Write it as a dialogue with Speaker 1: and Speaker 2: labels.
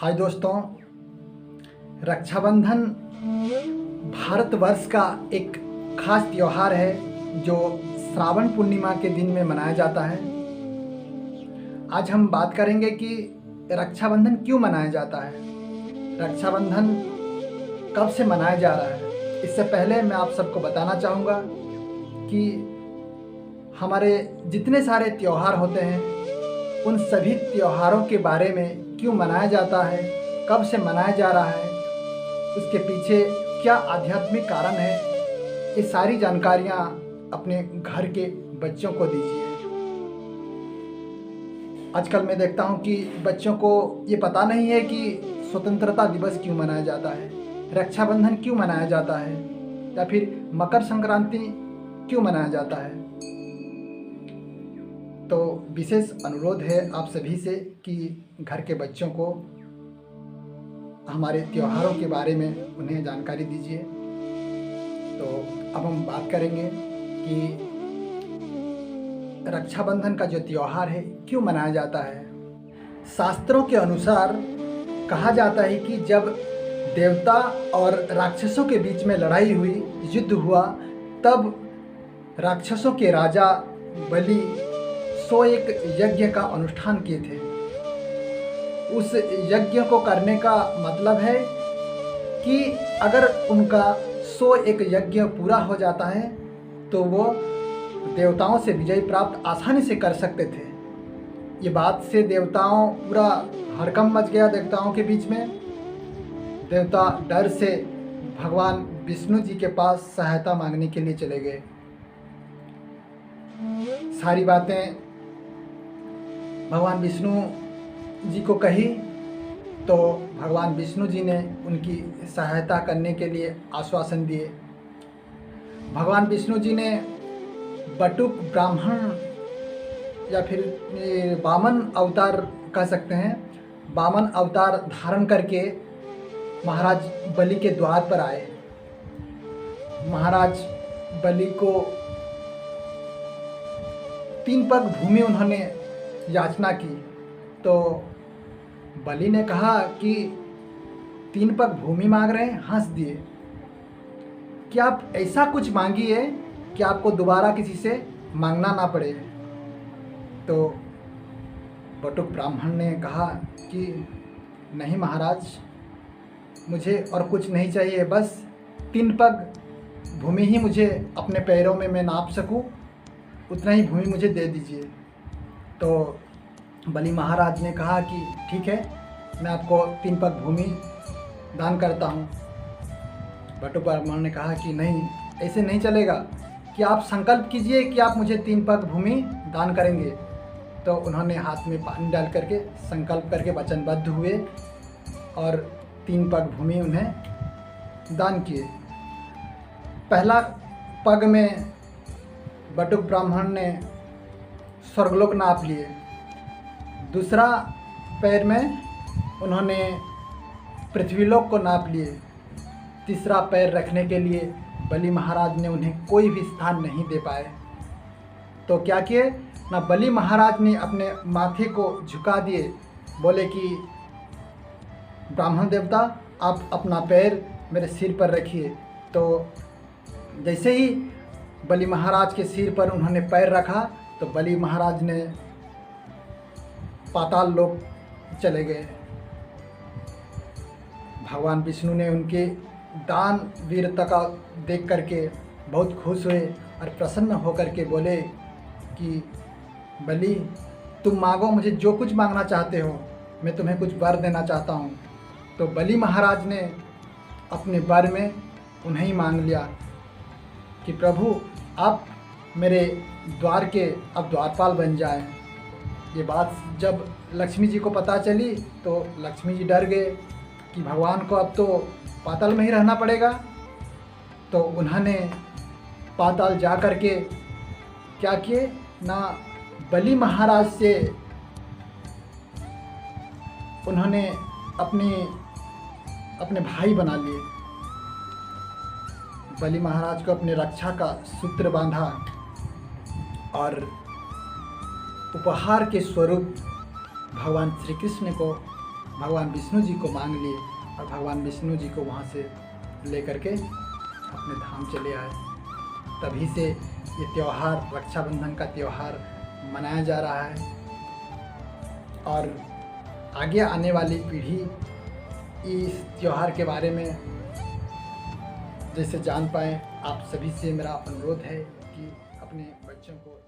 Speaker 1: हाय दोस्तों, रक्षाबंधन भारतवर्ष का एक खास त्यौहार है जो श्रावण पूर्णिमा के दिन में मनाया जाता है। आज हम बात करेंगे कि रक्षाबंधन क्यों मनाया जाता है, रक्षाबंधन कब से मनाया जा रहा है। इससे पहले मैं आप सबको बताना चाहूँगा कि हमारे जितने सारे त्यौहार होते हैं उन सभी त्योहारों के बारे में क्यों मनाया जाता है, कब से मनाया जा रहा है, उसके पीछे क्या आध्यात्मिक कारण है, ये सारी जानकारियाँ अपने घर के बच्चों को दीजिए। आजकल मैं देखता हूँ कि बच्चों को ये पता नहीं है कि स्वतंत्रता दिवस क्यों मनाया जाता है, रक्षाबंधन क्यों मनाया जाता है, या फिर मकर संक्रांति क्यों मनाया जाता है। तो विशेष अनुरोध है आप सभी से कि घर के बच्चों को हमारे त्योहारों के बारे में उन्हें जानकारी दीजिए। तो अब हम बात करेंगे कि रक्षाबंधन का जो त्यौहार है क्यों मनाया जाता है। शास्त्रों के अनुसार कहा जाता है कि जब देवता और राक्षसों के बीच में लड़ाई हुई, युद्ध हुआ, तब राक्षसों के राजा बलि 101 यज्ञ का अनुष्ठान किए थे। उस यज्ञ को करने का मतलब है कि अगर उनका 101 यज्ञ पूरा हो जाता है तो वो देवताओं से विजय प्राप्त आसानी से कर सकते थे। ये बात से देवताओं पूरा हड़कंप मच गया देवताओं के बीच में। देवता डर से भगवान विष्णु जी के पास सहायता मांगने के लिए चले गए। सारी बातें भगवान विष्णु जी को कही तो भगवान विष्णु जी ने उनकी सहायता करने के लिए आश्वासन दिए। भगवान विष्णु जी ने बटुक ब्राह्मण या फिर वामन अवतार कह सकते हैं, वामन अवतार धारण करके महाराज बलि के द्वार पर आए। महाराज बलि को 3 पग भूमि उन्होंने याचना की। तो बलि ने कहा कि 3 पग भूमि मांग रहे हैं, हंस दिए कि आप ऐसा कुछ मांगिए कि आपको दोबारा किसी से मांगना ना पड़े। तो बटुक ब्राह्मण ने कहा कि नहीं महाराज, मुझे और कुछ नहीं चाहिए, बस 3 पग भूमि ही मुझे अपने पैरों में मैं नाप सकूं, उतना ही भूमि मुझे दे दीजिए। तो बलि महाराज ने कहा कि ठीक है, मैं आपको 3 पग भूमि दान करता हूँ। बटुक ब्राह्मण ने कहा कि नहीं, ऐसे नहीं चलेगा, कि आप संकल्प कीजिए कि आप मुझे 3 पग भूमि दान करेंगे। तो उन्होंने हाथ में पानी डाल करके संकल्प करके वचनबद्ध हुए और 3 पग भूमि उन्हें दान किए। पहला पग में बटुक ब्राह्मण ने स्वर्गलोक नाप लिए, दूसरा पैर में उन्होंने पृथ्वीलोक को नाप लिए, तीसरा पैर रखने के लिए बलि महाराज ने उन्हें कोई भी स्थान नहीं दे पाए। तो क्या किए ना, बलि महाराज ने अपने माथे को झुका दिए, बोले कि ब्राह्मण देवता आप अपना पैर मेरे सिर पर रखिए। तो जैसे ही बलि महाराज के सिर पर उन्होंने पैर रखा तो बलि महाराज ने पाताल लोक चले गए। भगवान विष्णु ने उनके दान वीरता का देख करके बहुत खुश हुए और प्रसन्न होकर के बोले कि बलि, तुम मांगो, मुझे जो कुछ मांगना चाहते हो, मैं तुम्हें कुछ वर देना चाहता हूँ। तो बलि महाराज ने अपने वर में उन्हें ही मांग लिया कि प्रभु आप मेरे द्वार के अब द्वारपाल बन जाए। ये बात जब लक्ष्मी जी को पता चली तो लक्ष्मी जी डर गए कि भगवान को अब तो पाताल में ही रहना पड़ेगा। तो उन्होंने पाताल जा कर के क्या किए ना, बलि महाराज से उन्होंने अपने भाई बना लिए। बलि महाराज को अपने रक्षा का सूत्र बांधा और उपहार के स्वरूप भगवान श्री कृष्ण को भगवान विष्णु जी को मांग लिए और भगवान विष्णु जी को वहाँ से लेकर के अपने धाम चले आए। तभी से ये त्यौहार, रक्षाबंधन का त्यौहार मनाया जा रहा है और आगे आने वाली पीढ़ी इस त्यौहार के बारे में जैसे जान पाए। आप सभी से मेरा अनुरोध है कि अपने बच्चों को